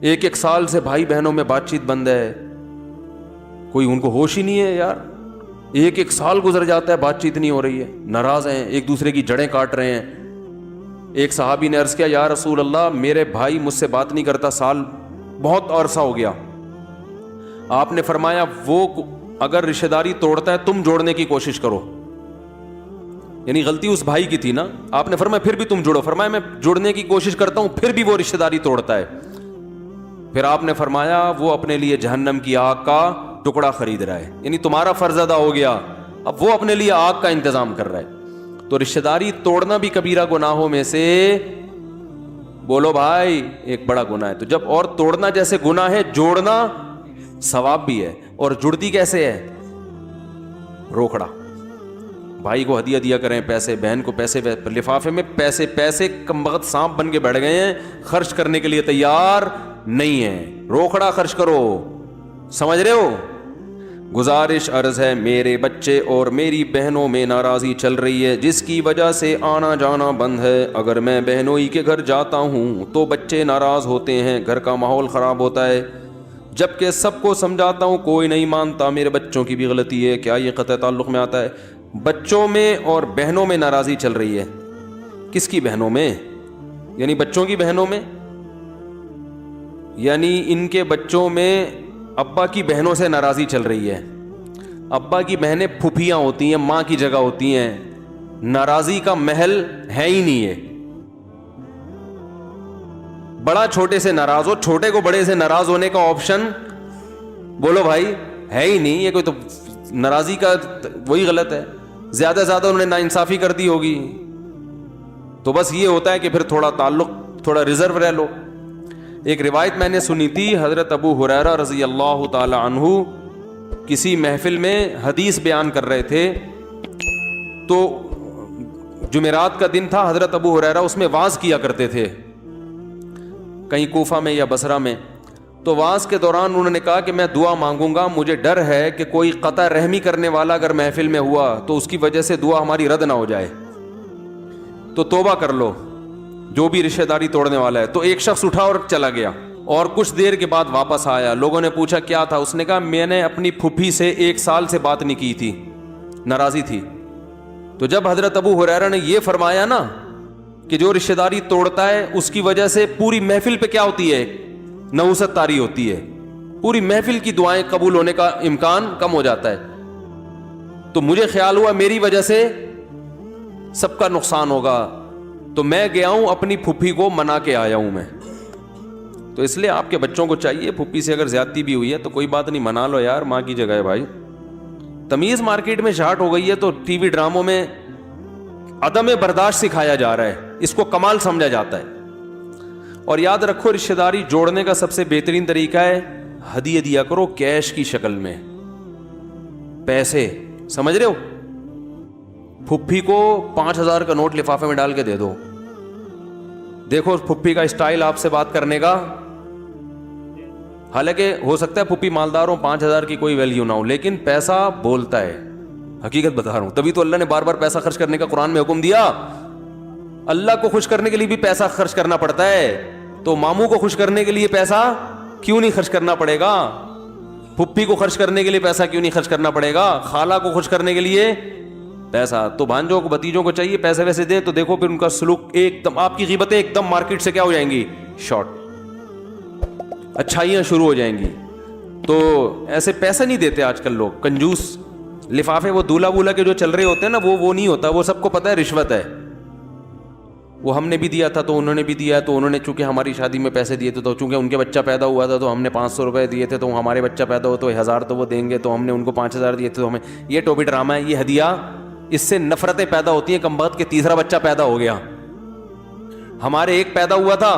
ایک ایک سال سے بھائی بہنوں میں بات چیت بند ہے, کوئی ان کو ہوش ہی نہیں ہے یار. ایک ایک سال گزر جاتا ہے, بات چیت نہیں ہو رہی ہے, ناراض ہیں, ایک دوسرے کی جڑیں کاٹ رہے ہیں. ایک صحابی نے عرض کیا, یا رسول اللہ میرے بھائی مجھ سے بات نہیں کرتا, سال بہت عرصہ ہو گیا. آپ نے فرمایا وہ اگر رشتہ داری توڑتا ہے تم جوڑنے کی کوشش کرو. یعنی غلطی اس بھائی کی تھی نا, آپ نے فرمایا پھر بھی تم جوڑو. فرمایا میں جوڑنے کی کوشش کرتا ہوں پھر بھی وہ رشتہ داری توڑتا ہے. پھر آپ نے فرمایا وہ اپنے لیے جہنم کی آگ کا ٹکڑا خرید رہا ہے. یعنی تمہارا فرض ادا ہو گیا, اب وہ اپنے لیے آگ کا انتظام کر رہا ہے. تو رشتہ داری توڑنا بھی کبیرہ گناہوں میں سے, بولو بھائی, ایک بڑا گناہ ہے. تو جب اور توڑنا جیسے گناہ ہے, جوڑنا ثواب بھی ہے. اور جڑتی کیسے ہے؟ روکڑا. بھائی کو ہدیہ دیا کریں پیسے, بہن کو پیسے, لفافے میں پیسے. پیسے کم وقت سانپ بن کے بیٹھ گئے ہیں, خرچ کرنے کے لیے تیار نہیں ہے. روکڑا خرچ کرو, سمجھ رہے ہو؟ گزارش عرض ہے, میرے بچے اور میری بہنوں میں ناراضی چل رہی ہے جس کی وجہ سے آنا جانا بند ہے. اگر میں بہنوئی کے گھر جاتا ہوں تو بچے ناراض ہوتے ہیں, گھر کا ماحول خراب ہوتا ہے. جبکہ سب کو سمجھاتا ہوں کوئی نہیں مانتا. میرے بچوں کی بھی غلطی ہے. کیا یہ قطع تعلق میں آتا ہے؟ بچوں میں اور بہنوں میں ناراضی چل رہی ہے. کس کی بہنوں میں؟ یعنی بچوں کی بہنوں میں, یعنی ان کے بچوں میں ابا کی بہنوں سے ناراضی چل رہی ہے. ابا کی بہنیں پھوپھیاں ہوتی ہیں, ماں کی جگہ ہوتی ہیں. ناراضی کا محل ہے ہی نہیں ہے. بڑا چھوٹے سے ناراض ہو, چھوٹے کو بڑے سے ناراض ہونے کا آپشن بولو بھائی ہے ہی نہیں. یہ کوئی تو ناراضی کا وہی غلط ہے. زیادہ سے زیادہ انہوں نے ناانصافی کر دی ہوگی, تو بس یہ ہوتا ہے کہ پھر تھوڑا تعلق تھوڑا ریزرو رہ لو. ایک روایت میں نے سنی تھی, حضرت ابو ہریرہ رضی اللہ تعالی عنہ کسی محفل میں حدیث بیان کر رہے تھے. تو جمعرات کا دن تھا, حضرت ابو ہریرہ اس میں وعظ کیا کرتے تھے کہیں کوفہ میں یا بصرہ میں. تو وعظ کے دوران انہوں نے کہا کہ میں دعا مانگوں گا, مجھے ڈر ہے کہ کوئی قطع رحمی کرنے والا اگر محفل میں ہوا تو اس کی وجہ سے دعا ہماری رد نہ ہو جائے, تو توبہ کر لو جو بھی رشتہ داری توڑنے والا ہے. تو ایک شخص اٹھا اور چلا گیا, اور کچھ دیر کے بعد واپس آیا. لوگوں نے پوچھا کیا تھا؟ اس نے کہا میں نے اپنی پھوپھی سے 1 سال سے بات نہیں کی تھی, ناراضی تھی. تو جب حضرت ابو ہریرہ نے یہ فرمایا نا کہ جو رشتہ داری توڑتا ہے اس کی وجہ سے پوری محفل پہ کیا ہوتی ہے؟ نحوست طاری ہوتی ہے, پوری محفل کی دعائیں قبول ہونے کا امکان کم ہو جاتا ہے. تو مجھے خیال ہوا میری وجہ سے سب کا نقصان ہوگا, تو میں گیا ہوں اپنی پھوپھی کو منا کے آیا ہوں میں. تو اس لیے آپ کے بچوں کو چاہیے, پھوپھی سے اگر زیادتی بھی ہوئی ہے تو کوئی بات نہیں, منا لو یار, ماں کی جگہ ہے بھائی. تمیز مارکیٹ میں شارٹ ہو گئی ہے, تو ٹی وی ڈراموں میں عدم برداشت سکھایا جا رہا ہے, اس کو کمال سمجھا جاتا ہے. اور یاد رکھو رشتہ داری جوڑنے کا سب سے بہترین طریقہ ہے ہدیہ دیا کرو کیش کی شکل میں, پیسے. سمجھ رہے ہو؟ پھوپھی کو 5,000 کا نوٹ لفافے میں ڈال کے دے دو. دیکھو پھوپھی کا اسٹائل آپ سے بات کرنے کا, حالانکہ ہو سکتا ہے پھوپھی مالدار ہو, 5,000 کی کوئی ویلیو نہ ہو, لیکن پیسہ بولتا ہے. حقیقت بتا رہا ہوں, تبھی تو اللہ نے بار بار پیسہ خرچ کرنے کا قرآن میں حکم دیا. اللہ کو خوش کرنے کے لیے بھی پیسہ خرچ کرنا پڑتا ہے, تو ماموں کو خوش کرنے کے لیے پیسہ کیوں نہیں خرچ کرنا پڑے گا؟ پھوپھی کو خرچ کرنے کے لیے پیسہ کیوں نہیں خرچ کرنا پڑے گا؟ خالہ کو خوش کرنے کے لیے پیسہ. تو بھانجوں کو بتیجوں کو چاہیے پیسے ویسے دے, تو دیکھو پھر ان کا سلوک ایک دم, آپ کی غیبتیں ایک دم مارکیٹ سے کیا ہو جائیں گی؟ شارٹ, اچھائیاں شروع ہو جائیں گی. تو ایسے پیسے نہیں دیتے آج کل لوگ, کنجوس. لفافے وہ دولہا بولا کے جو چل رہے ہوتے ہیں نا, وہ نہیں ہوتا, وہ سب کو پتہ ہے رشوت ہے. وہ ہم نے بھی دیا تھا تو انہوں نے بھی دیا, تو انہوں نے چونکہ ہماری شادی میں پیسے دیے تھے, تو چونکہ ان کے بچہ پیدا ہوا تھا تو ہم نے 500 روپے دیے تھے, تو ہمارے بچہ پیدا ہو تو 1000 تو وہ دیں گے, تو ہم نے ان کو 5000 دیے تھے, تو ہمیں یہ ٹوپی ڈرامہ ہے, یہ ہدیہ. اس سے نفرتیں پیدا ہوتی ہیں. کم بخت کے تیسرا بچہ پیدا ہو گیا, ہمارے ایک پیدا ہوا تھا,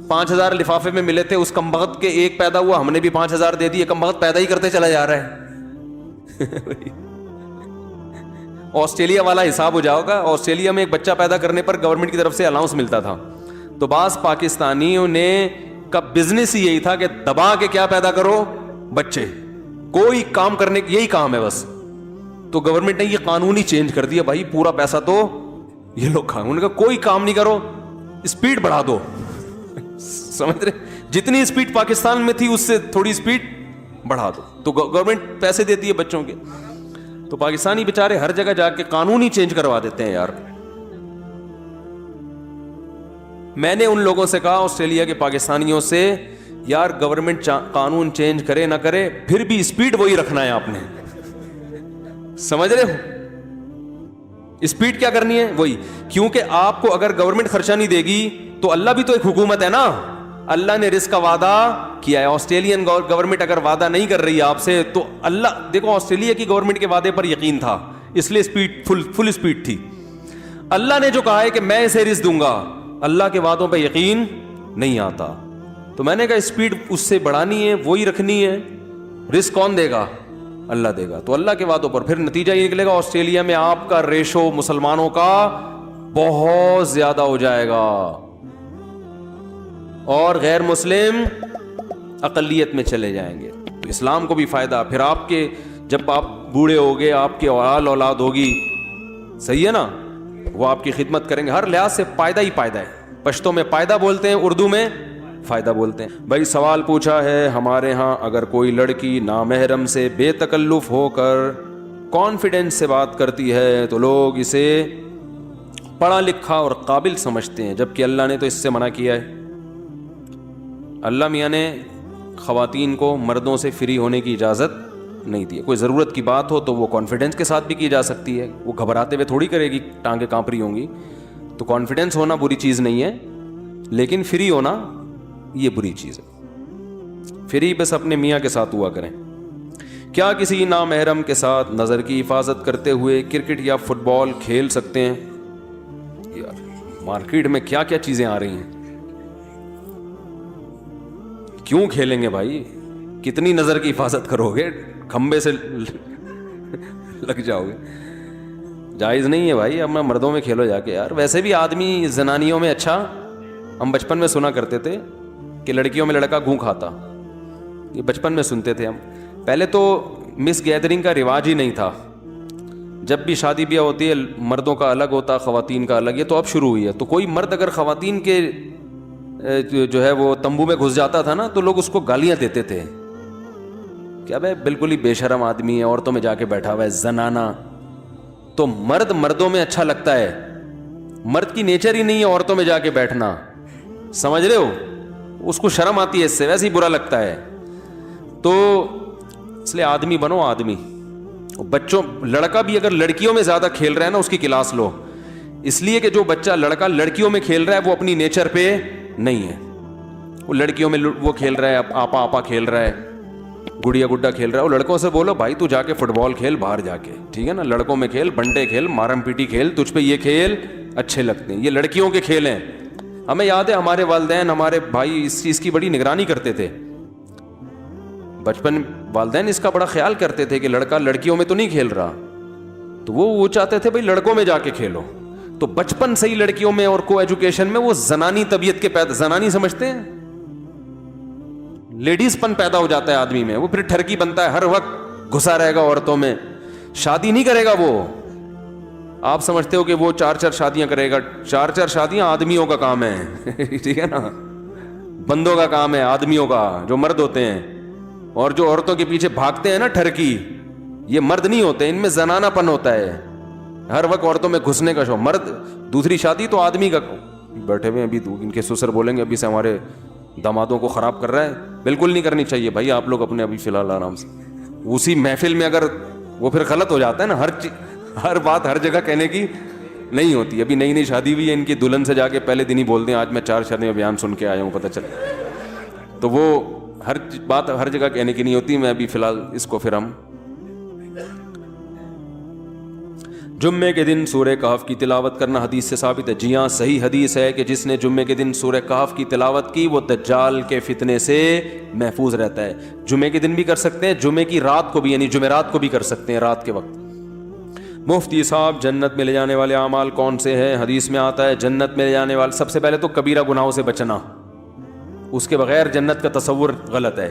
5000 لفافے میں ملے تھے, اس کم بخت کے ایک پیدا ہوا, ہم نے بھی 5000 دے دیے, کم بخت پیدا ہی کرتے چلا جا رہا ہے. آسٹریلیا والا حساب ہو جاؤ گا. آسٹریلیا میں ایک بچہ پیدا کرنے پر گورنمنٹ کی طرف سے الاؤنس ملتا تھا, تو بعض پاکستانیوں نے کا بزنس ہی یہی تھا کہ دبا کے کیا پیدا کرو بچے, کوئی کام کرنے یہی کام ہے بس. تو گورنمنٹ نے یہ قانون ہی چینج کر دیا, بھائی پورا پیسہ تو یہ لوگ کھائیں. انہوں نے کہا کوئی کام نہیں کرو, اسپیڈ بڑھا دو. سمجھ رہے, جتنی اسپیڈ پاکستان میں تھی اس سے تھوڑی اسپیڈ بڑھا دو. تو گورنمنٹ پیسے دیتی ہے بچوں کے, تو پاکستانی بیچارے ہر جگہ جا کے قانون ہی چینج کروا دیتے ہیں یار. میں نے ان لوگوں سے کہا آسٹریلیا کے پاکستانیوں سے, یار گورنمنٹ قانون چینج کرے نہ کرے پھر بھی اسپیڈ وہی رکھنا ہے آپ نے, سمجھ رہے ہو؟ اسپیڈ کیا کرنی ہے وہی, کیونکہ آپ کو اگر گورنمنٹ خرچہ نہیں دے گی تو اللہ بھی تو ایک حکومت ہے نا, اللہ نے رزق کا وعدہ کیا ہے. آسٹریلین گورنمنٹ اگر وعدہ نہیں کر رہی ہے آپ سے تو اللہ, دیکھو آسٹریلیا کی گورنمنٹ کے وعدے پر یقین تھا اس لیے اسپیڈ فل اسپیڈ تھی. اللہ نے جو کہا ہے کہ میں اسے رزق دوں گا, اللہ کے وعدوں پہ یقین نہیں آتا. تو میں نے کہا اسپیڈ اس سے بڑھانی ہے, وہی رکھنی ہے. رزق کون دے گا؟ اللہ دے گا. تو اللہ کے وعدوں پر پھر نتیجہ یہ نکلے گا آسٹریلیا میں آپ کا ریشو مسلمانوں کا بہت زیادہ ہو جائے گا اور غیر مسلم اقلیت میں چلے جائیں گے. تو اسلام کو بھی فائدہ, پھر آپ کے جب آپ بوڑھے ہوگے آپ کے اولاد ہوگی, صحیح ہے نا, وہ آپ کی خدمت کریں گے. ہر لحاظ سے فائدہ ہی فائدہ ہے. پشتو میں فائدہ بولتے ہیں, اردو میں فائدہ بولتے ہیں. بھائی سوال پوچھا ہے, ہمارے ہاں اگر کوئی لڑکی نامحرم سے بے تکلف ہو کر کانفیڈنس سے بات کرتی ہے تو لوگ اسے پڑھا لکھا اور قابل سمجھتے ہیں, جبکہ اللہ نے تو اس سے منع کیا ہے. اللہ میاں نے خواتین کو مردوں سے فری ہونے کی اجازت نہیں دی. کوئی ضرورت کی بات ہو تو وہ کانفیڈنس کے ساتھ بھی کی جا سکتی ہے, وہ گھبراتے ہوئے تھوڑی کرے گی, ٹانگیں کانپ رہی ہوں گی. تو کانفیڈنس ہونا بری چیز نہیں ہے, لیکن فری ہونا یہ بری چیز ہے. فری بس اپنے میاں کے ساتھ ہوا کریں. کیا کسی نامحرم کے ساتھ نظر کی حفاظت کرتے ہوئے کرکٹ یا فٹ بال کھیل سکتے ہیں؟ یار مارکیٹ میں کیا کیا چیزیں آ رہی ہیں, کیوں کھیلیں گے بھائی؟ کتنی نظر کی حفاظت کرو گے, کھمبے سے لگ جاؤ گے. جائز نہیں ہے بھائی. اب میں مردوں میں کھیلو جا کے یار. ویسے بھی آدمی زنانیوں میں, اچھا ہم بچپن میں سنا کرتے تھے کہ لڑکیوں میں لڑکا گھوں کھاتا, یہ بچپن میں سنتے تھے ہم. پہلے تو مس گیدرنگ کا رواج ہی نہیں تھا. جب بھی شادی بیاہ ہوتی ہے مردوں کا الگ ہوتا, خواتین کا الگ. یہ تو اب شروع ہوئی ہے. تو کوئی مرد اگر خواتین کے جو ہے وہ تمبو میں گھس جاتا تھا نا تو لوگ اس کو گالیاں دیتے تھے, کیا بھائی بالکل ہی بے شرم آدمی ہے, عورتوں میں جا کے بیٹھا ہوا ہے, زنانہ. تو مردوں میں اچھا لگتا ہے, مرد کی نیچر ہی نہیں ہے عورتوں میں جا کے بیٹھنا, سمجھ رہے ہو؟ اس کو شرم آتی ہے اس سے, ویسے ہی برا لگتا ہے. تو اس لیے آدمی بنو آدمی. بچوں, لڑکا بھی اگر لڑکیوں میں زیادہ کھیل رہا ہے نا اس کی کلاس لو, اس لیے کہ جو بچہ لڑکا لڑکیوں میں کھیل رہا ہے وہ اپنی نیچر پہ نہیں ہے. وہ لڑکیوں میں وہ کھیل رہا ہے, آپا کھیل رہا ہے, گڑیا گڈا کھیل رہا ہے. وہ لڑکوں سے بولو بھائی تو جا کے فٹ بال کھیل باہر جا کے, ٹھیک ہے نا, لڑکوں میں کھیل, بنٹے کھیل, مارم پیٹی کھیل, تجھ پہ یہ کھیل اچھے لگتے ہیں, یہ لڑکیوں کے کھیل ہیں. ہمیں یاد ہے ہمارے والدین, ہمارے بھائی اس چیز کی بڑی نگرانی کرتے تھے بچپن. والدین اس کا بڑا خیال کرتے تھے کہ لڑکا لڑکیوں میں تو نہیں کھیل رہا, تو وہ چاہتے تھے بھائی لڑکوں میں جا کے کھیلو. تو بچپن سے ہی لڑکیوں میں اور کو ایجوکیشن میں وہ زنانی طبیعت کے پیدا, زنانی سمجھتے ہیں, لیڈیز پن پیدا ہو جاتا ہے آدمی میں. وہ پھر ٹھرکی بنتا ہے, ہر وقت گھسا رہے گا عورتوں میں, شادی نہیں کرے گا وہ. آپ سمجھتے ہو کہ وہ 4 شادیاں کرے گا, 4 شادیاں آدمیوں کا کام ہے ٹھیک ہے نا, بندوں کا کام ہے, آدمیوں کا جو مرد ہوتے ہیں. اور جو عورتوں کے پیچھے بھاگتے ہیں نا ٹھرکی, یہ مرد نہیں ہوتے, ان میں زنانہ پن ہوتا ہے, ہر وقت عورتوں میں گھسنے کا شوق. مرد دوسری شادی تو آدمی کا. بیٹھے ہوئے ابھی ان کے سسر بولیں گے ابھی سے ہمارے دامادوں کو خراب کر رہا ہے. بالکل نہیں کرنی چاہیے بھائی, آپ لوگ اپنے ابھی فی الحال آرام سے. اسی محفل میں اگر وہ پھر غلط ہو جاتا ہے نا, ہر بات ہر جگہ کہنے کی نہیں ہوتی. ابھی نئی شادی ہوئی ہے ان کی, دلہن سے جا کے پہلے دن ہی بولتے ہیں آج میں 4 شادیوں میں بیان سن کے آیا ہوں, پتہ چلا. تو وہ ہر بات ہر جگہ کہنے کی نہیں ہوتی. میں ابھی فی الحال اس کو پھر ہم جمعے کے دن سورہ کہف کی تلاوت کرنا حدیث سے ثابت ہے. جی ہاں, صحیح حدیث ہے کہ جس نے جمعے کے دن سورہ کہف کی تلاوت کی وہ دجال کے فتنے سے محفوظ رہتا ہے. جمعے کے دن بھی کر سکتے ہیں, جمعے کی رات کو بھی یعنی جمعرات کو بھی کر سکتے ہیں, رات کے وقت. مفتی صاحب جنت میں لے جانے والے اعمال کون سے ہیں؟ حدیث میں آتا ہے جنت میں لے جانے والے, سب سے پہلے تو کبیرہ گناہوں سے بچنا, اس کے بغیر جنت کا تصور غلط ہے.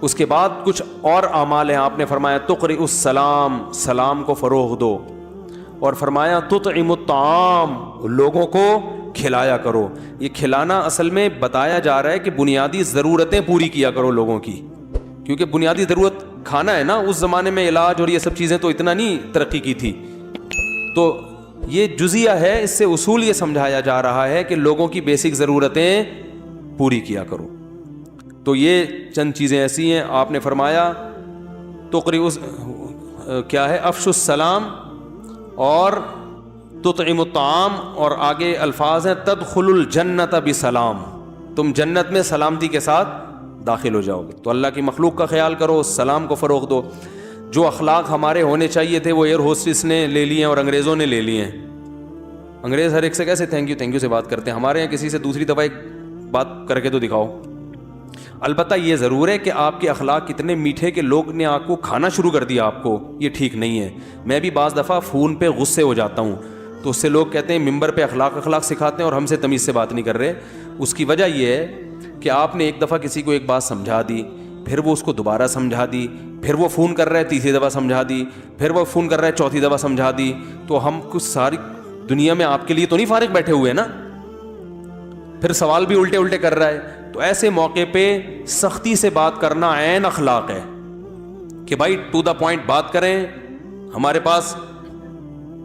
اس کے بعد کچھ اور اعمال ہیں. آپ نے فرمایا تقرئ السلام, سلام کو فروغ دو, اور فرمایا تطعم الطعام, لوگوں کو کھلایا کرو. یہ کھلانا اصل میں بتایا جا رہا ہے کہ بنیادی ضرورتیں پوری کیا کرو لوگوں کی, کیونکہ بنیادی ضرورت کھانا ہے نا. اس زمانے میں علاج اور یہ سب چیزیں تو اتنا نہیں ترقی کی تھی. تو یہ جزیہ ہے, اس سے اصول یہ سمجھایا جا رہا ہے کہ لوگوں کی بیسک ضرورتیں پوری کیا کرو. تو یہ چند چیزیں ایسی ہیں. آپ نے فرمایا کیا ہے, افشوا السلام اور تطعم الطعام, اور آگے الفاظ ہیں تدخل الجنت بسلام, تم جنت میں سلامتی کے ساتھ داخل ہو جاؤ گے. تو اللہ کی مخلوق کا خیال کرو, سلام کو فروغ دو. جو اخلاق ہمارے ہونے چاہیے تھے وہ ایئر ہوسٹس نے لے لیے ہیں اور انگریزوں نے لے لیے ہیں. انگریز ہر ایک سے کیسے تھینک یو سے بات کرتے ہیں, ہمارے یہاں کسی سے دوسری دفعہ ایک بات کر کے تو دکھاؤ. البتہ یہ ضرور ہے کہ آپ کے اخلاق کتنے میٹھے کہ لوگ نے آپ کو کھانا شروع کر دیا, آپ کو یہ ٹھیک نہیں ہے. میں بھی بعض دفعہ فون پہ غصے ہو جاتا ہوں, تو اس سے لوگ کہتے ہیں ممبر پہ اخلاق سکھاتے ہیں اور ہم سے تمیز سے بات نہیں کر رہے. اس کی وجہ یہ ہے کہ آپ نے ایک دفعہ کسی کو ایک بات سمجھا دی, پھر وہ اس کو دوبارہ سمجھا دی, پھر وہ فون کر رہا ہے تیسری دفعہ سمجھا دی, پھر وہ فون کر رہا ہے چوتھی دفعہ سمجھا دی. تو ہم کچھ ساری دنیا میں آپ کے لیے تو نہیں فارغ بیٹھے ہوئے نا, پھر سوال بھی الٹے کر رہا ہے. تو ایسے موقع پہ سختی سے بات کرنا عین اخلاق ہے کہ بھائی ٹو دا پوائنٹ بات کریں, ہمارے پاس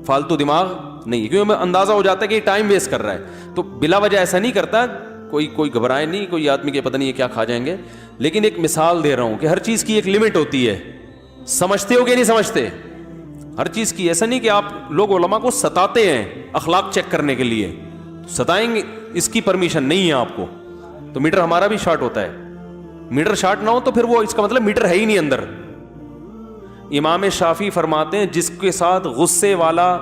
فالتو دماغ نہیں, کیونکہ ہمیں اندازہ ہو جاتا ہے کہ یہ ٹائم ویسٹ کر رہا ہے. تو بلا وجہ ایسا نہیں کرتا, کوئی گھبرائے نہیں, کوئی آدمی کے پتہ نہیں ہے کیا کھا جائیں گے. لیکن ایک مثال دے رہا ہوں کہ ہر چیز کی ایک لمٹ ہوتی ہے. سمجھتے ہو کہ نہیں سمجھتے؟ ہر چیز کی, ایسا نہیں کہ آپ لوگ علماء کو ستاتے ہیں اخلاق چیک کرنے کے لیے, ستائیں گے, اس کی پرمیشن نہیں ہے آپ کو. تو میٹر ہمارا بھی شارٹ ہوتا ہے, میٹر شارٹ نہ ہو تو پھر وہ اس کا مطلب میٹر ہے ہی نہیں اندر. امام شافعی فرماتے ہیں جس کے ساتھ غصے والا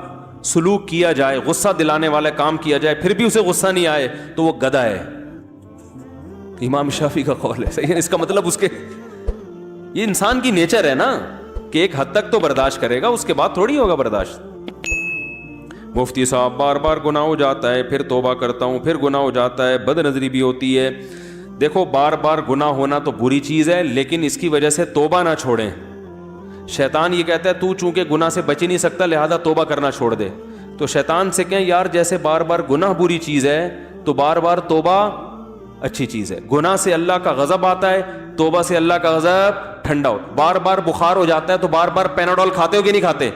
سلوک کیا جائے, غصہ دلانے والا کام کیا جائے, پھر بھی اسے غصہ نہیں آئے تو وہ گدھا ہے. امام شافعی کا قول ہے, صحیح ہے. اس کا مطلب اس کے, یہ انسان کی نیچر ہے نا کہ ایک حد تک تو برداشت کرے گا, اس کے بعد تھوڑی ہوگا برداشت. مفتی صاحب بار بار گناہ ہو جاتا ہے, پھر توبہ کرتا ہوں, پھر گناہ ہو جاتا ہے, بد نظری بھی ہوتی ہے. دیکھو بار بار گناہ ہونا تو بری چیز ہے, لیکن اس کی وجہ سے توبہ نہ چھوڑیں. شیطان یہ کہتا ہے تو چونکہ گناہ سے بچ ہی نہیں سکتا لہذا توبہ کرنا چھوڑ دے. تو شیطان سے کہیں یار جیسے بار بار گناہ بری چیز ہے تو بار بار توبہ اچھی چیز ہے. گناہ سے اللہ کا غضب آتا ہے, توبہ سے اللہ کا غضب ٹھنڈا ہو. بار بار بخار ہو جاتا ہے تو بار بار پیناڈول کھاتے ہو کہ نہیں کھاتے؟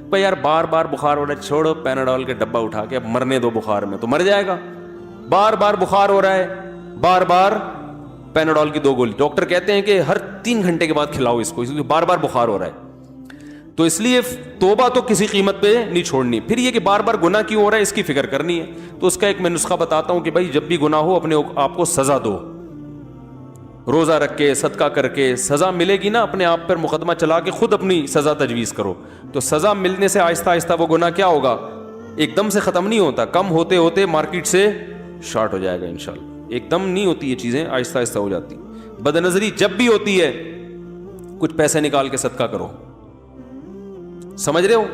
بھائی یار بار بار بخار ہو رہا ہے, چھوڑو پیناڈول کے ڈبہ اٹھا کے, اب مرنے دو بخار میں, تو مر جائے گا. بار بار بخار ہو رہا ہے, بار بار پیناڈول کی 2 گولی, ڈاکٹر کہتے ہیں کہ ہر 3 گھنٹے کے بعد کھلاؤ اس کو, اس لیے بار بار بخار ہو رہا ہے. تو اس لیے توبہ تو کسی قیمت پہ نہیں چھوڑنی. پھر یہ کہ بار بار گناہ کیوں ہو رہا ہے اس کی فکر کرنی ہے. تو اس کا ایک میں نسخہ بتاتا ہوں کہ بھائی جب بھی گناہ ہو اپنے آپ کو سزا دو, روزہ رکھ کے, صدقہ کر کے. سزا ملے گی نا, اپنے آپ پر مقدمہ چلا کے خود اپنی سزا تجویز کرو. تو سزا ملنے سے آہستہ آہستہ وہ گناہ کیا ہوگا, ایک دم سے ختم نہیں ہوتا, کم ہوتے ہوتے مارکیٹ سے شارٹ ہو جائے گا انشاءاللہ. ایک دم نہیں ہوتی یہ چیزیں, آہستہ آہستہ ہو جاتی. بد نظری جب بھی ہوتی ہے کچھ پیسے نکال کے صدقہ کرو, سمجھ رہے ہو؟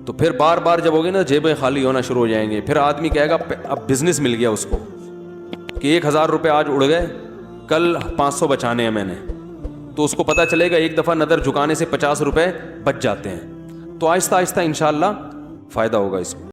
تو پھر بار بار جب ہوگی نا جیبیں خالی ہونا شروع ہو جائیں گے. پھر آدمی کہے گا اب بزنس مل گیا اس کو کہ 1000 روپے آج اڑ گئے, کل 500 بچانے ہیں میں نے. تو اس کو پتا چلے گا ایک دفعہ نظر جھکانے سے 50 روپے بچ جاتے ہیں. تو آہستہ آہستہ انشاءاللہ فائدہ ہوگا اس کو.